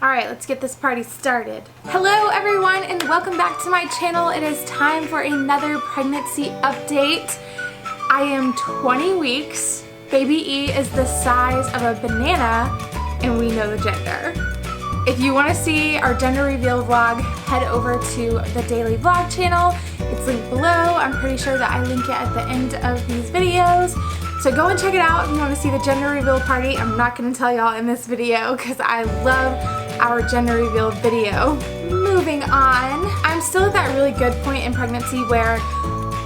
Alright, let's get this party started. Hello everyone and welcome back to my channel. It is time for another pregnancy update. I am 20 weeks. Baby E is the size of a banana and we know the gender. If you want to see our gender reveal vlog, head over to the daily vlog channel. It's linked below. I'm pretty sure that I link it at the end of these videos. So go and check it out if you want to see the gender reveal party. I'm not going to tell y'all in this video because I love our gender reveal video. Moving on, I'm still at that really good point in pregnancy where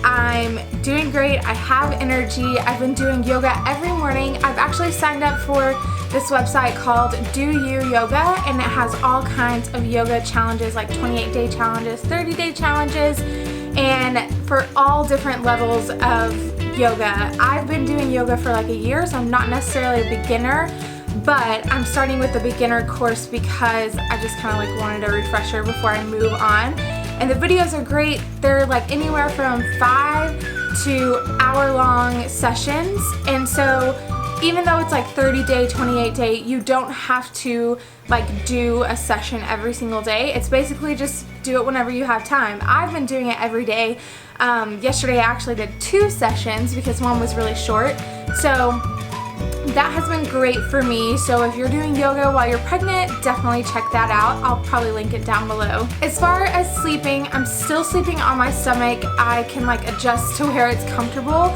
I'm doing great. I have energy. I've been doing yoga every morning. I've actually signed up for this website called Do You Yoga, and it has all kinds of yoga challenges like 28-day challenges, 30-day challenges, and for all different levels of yoga. I've been doing yoga for like a year, so I'm not necessarily a beginner, but I'm starting with the beginner course because I just kind of like wanted a refresher before I move on. And the videos are great. They're like anywhere from 5 to hour-long sessions, and so even though it's like 30-day, 28-day, you don't have to like do a session every single day. It's basically just do it whenever you have time. I've been doing it every day. Yesterday I actually did 2 sessions because one was really short. So that has been great for me. So if you're doing yoga while you're pregnant, definitely check that out. I'll probably link it down below. As far as sleeping, I'm still sleeping on my stomach. I can like adjust to where it's comfortable,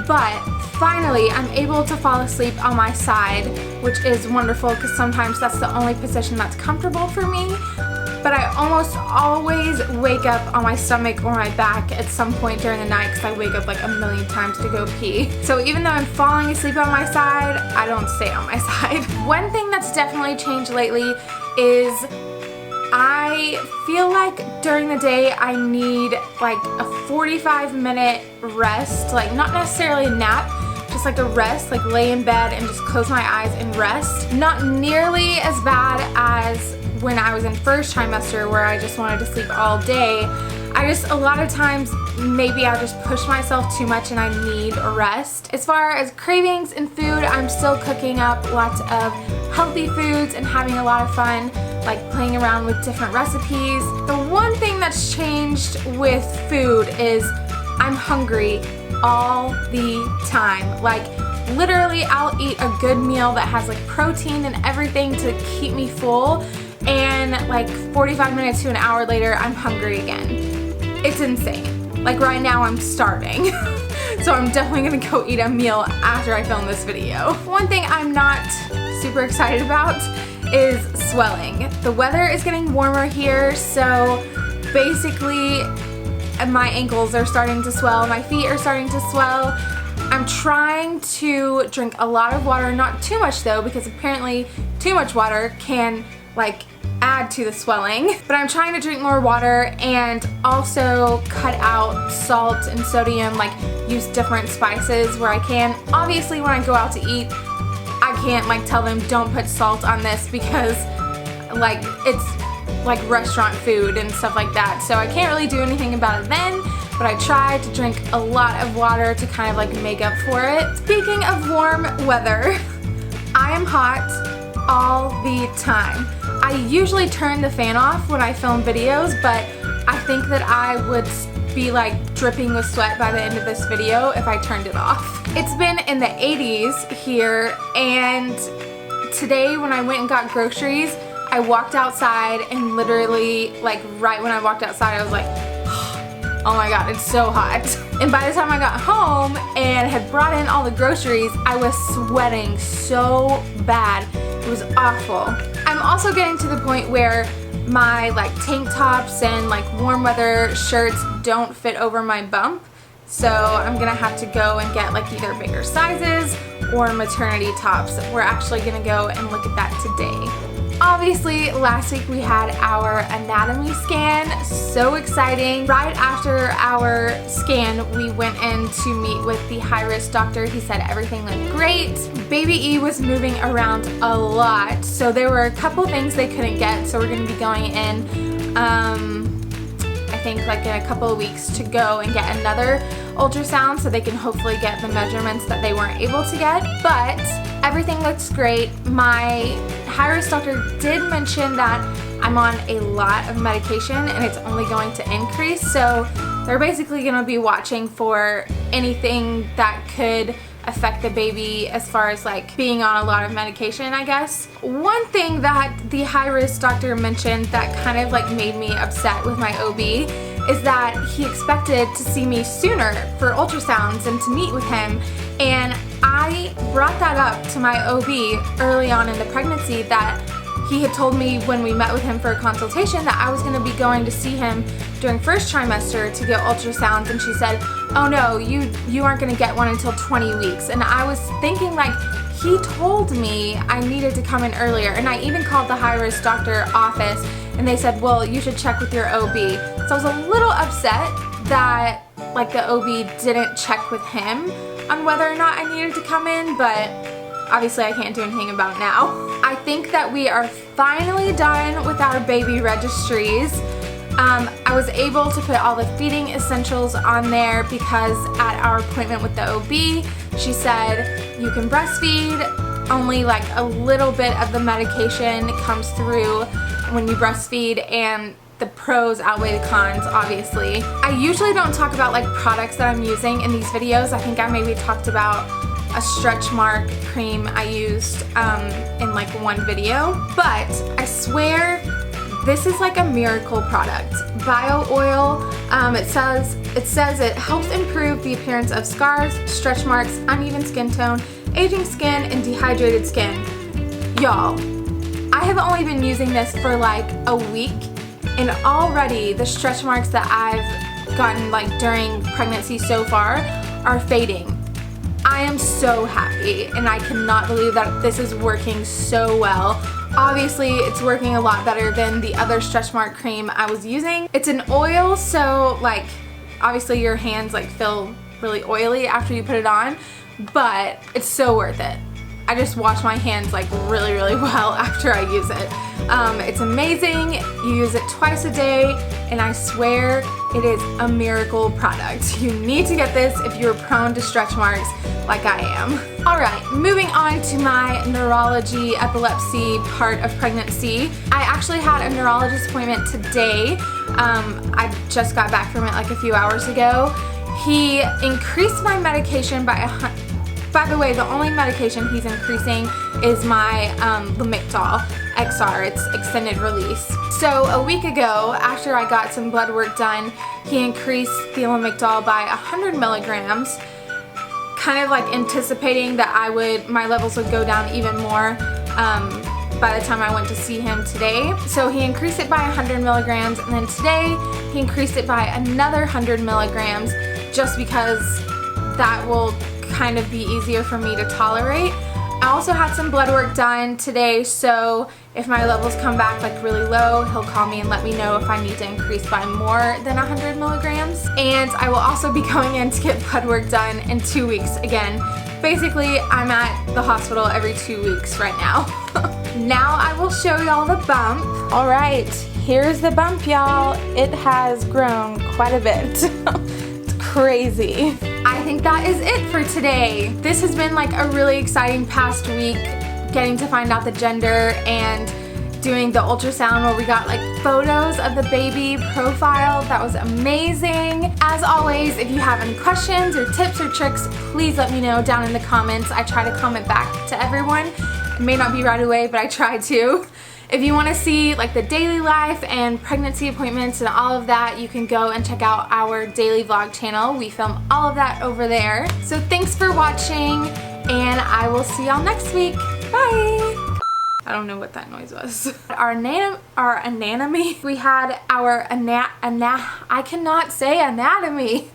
but finally I'm able to fall asleep on my side, which is wonderful because sometimes that's the only position that's comfortable for me. But I almost always wake up on my stomach or my back at some point during the night because I wake up like a million times to go pee. So even though I'm falling asleep on my side, I don't stay on my side. One thing that's definitely changed lately is I feel like during the day I need like a 45-minute rest, like not necessarily a nap, just like a rest, like lay in bed and just close my eyes and rest. Not nearly as bad as when I was in first trimester where I just wanted to sleep all day. A lot of times maybe I just push myself too much and I need a rest. As far as cravings and food, I'm still cooking up lots of healthy foods and having a lot of fun, like playing around with different recipes. The one thing that's changed with food is I'm hungry all the time. Like literally I'll eat a good meal that has like protein and everything to keep me full, and like 45 minutes to an hour later I'm hungry again. It's insane. Like right now I'm starving. So I'm definitely gonna go eat a meal after I film this video. One thing I'm not super excited about is swelling. The weather is getting warmer here, so basically my ankles are starting to swell, my feet are starting to swell. I'm trying to drink a lot of water, not too much though, because apparently too much water can like add to the swelling. But I'm trying to drink more water and also cut out salt and sodium, like use different spices where I can. Obviously when I go out to eat, I can't like tell them don't put salt on this because like it's like restaurant food and stuff like that. So I can't really do anything about it then, but I try to drink a lot of water to kind of like make up for it. Speaking of warm weather, I am hot all the time. I usually turn the fan off when I film videos, but I think that I would be like dripping with sweat by the end of this video if I turned it off. It's been in the 80s here, and today when I went and got groceries, I walked outside and literally like right when I walked outside I was like, oh my god, it's so hot. And by the time I got home and had brought in all the groceries, I was sweating so bad. It was awful. I'm also getting to the point where my like tank tops and like warm weather shirts don't fit over my bump. So I'm gonna have to go and get like either bigger sizes or maternity tops. We're actually gonna go and look at that today. Obviously, last week we had our anatomy scan. So exciting. Right after our scan, we went in to meet with the high-risk doctor. He said everything looked great. Baby E was moving around a lot, so there were a couple things they couldn't get, so we're going to be going in, I think like in a couple of weeks to go and get another ultrasound so they can hopefully get the measurements that they weren't able to get. But everything looks great. My high-risk doctor did mention that I'm on a lot of medication and it's only going to increase, so they're basically going to be watching for anything that could affect the baby as far as like being on a lot of medication, I guess. One thing that the high-risk doctor mentioned that kind of like made me upset with my OB is that he expected to see me sooner for ultrasounds and to meet with him, and I brought that up to my OB early on in the pregnancy that he had told me when we met with him for a consultation that I was going to be going to see him during first trimester to get ultrasounds, and she said, oh no, you aren't going to get one until 20 weeks. And I was thinking like, he told me I needed to come in earlier, and I even called the high-risk doctor office and they said, well, you should check with your OB. So I was a little upset that like the OB didn't check with him on whether or not I needed to come in, but obviously I can't do anything about it now. I think that we are finally done with our baby registries. I was able to put all the feeding essentials on there because at our appointment with the OB, she said you can breastfeed, only like a little bit of the medication comes through when you breastfeed, and the pros outweigh the cons, obviously. I usually don't talk about like products that I'm using in these videos. I think I maybe talked about a stretch mark cream I used in like one video, but I swear this is like a miracle product. Bio oil, it says it helps improve the appearance of scars, stretch marks, uneven skin tone, aging skin, and dehydrated skin. Y'all, I have only been using this for like a week, and already the stretch marks that I've gotten like during pregnancy so far are fading. I am so happy, and I cannot believe that this is working so well. Obviously, it's working a lot better than the other stretch mark cream I was using. It's an oil, so like obviously your hands like feel really oily after you put it on, but it's so worth it. I just wash my hands like really well after I use it. It's amazing. You use it twice a day, and I swear it is a miracle product. You need to get this if you're prone to stretch marks like I am. Alright, moving on to my neurology epilepsy part of pregnancy. I actually had a neurologist appointment today. I just got back from it like a few hours ago. He increased my medication by the way, the only medication he's increasing is my Lamictal XR. It's extended release. So a week ago, after I got some blood work done, he increased the Lamictal by 100 milligrams, kind of like anticipating that my levels would go down even more by the time I went to see him today. So he increased it by 100 milligrams, and then today he increased it by another 100 milligrams just because that will kind of be easier for me to tolerate. I also had some blood work done today, so if my levels come back like really low, he'll call me and let me know if I need to increase by more than 100 milligrams. And I will also be going in to get blood work done in 2 weeks again. Basically, I'm at the hospital every 2 weeks right now. Now I will show y'all the bump. Alright, here's the bump, y'all. It has grown quite a bit. It's crazy. I think that is it for today. This has been like a really exciting past week, getting to find out the gender and doing the ultrasound where we got like photos of the baby profile. That was amazing. As always, if you have any questions or tips or tricks, please let me know down in the comments. I try to comment back to everyone. It may not be right away, but I try to. If you want to see like the daily life and pregnancy appointments and all of that, you can go and check out our daily vlog channel. We film all of that over there. So thanks for watching, and I will see y'all next week. Bye! I don't know what that noise was. Our anatomy. We had our I cannot say anatomy.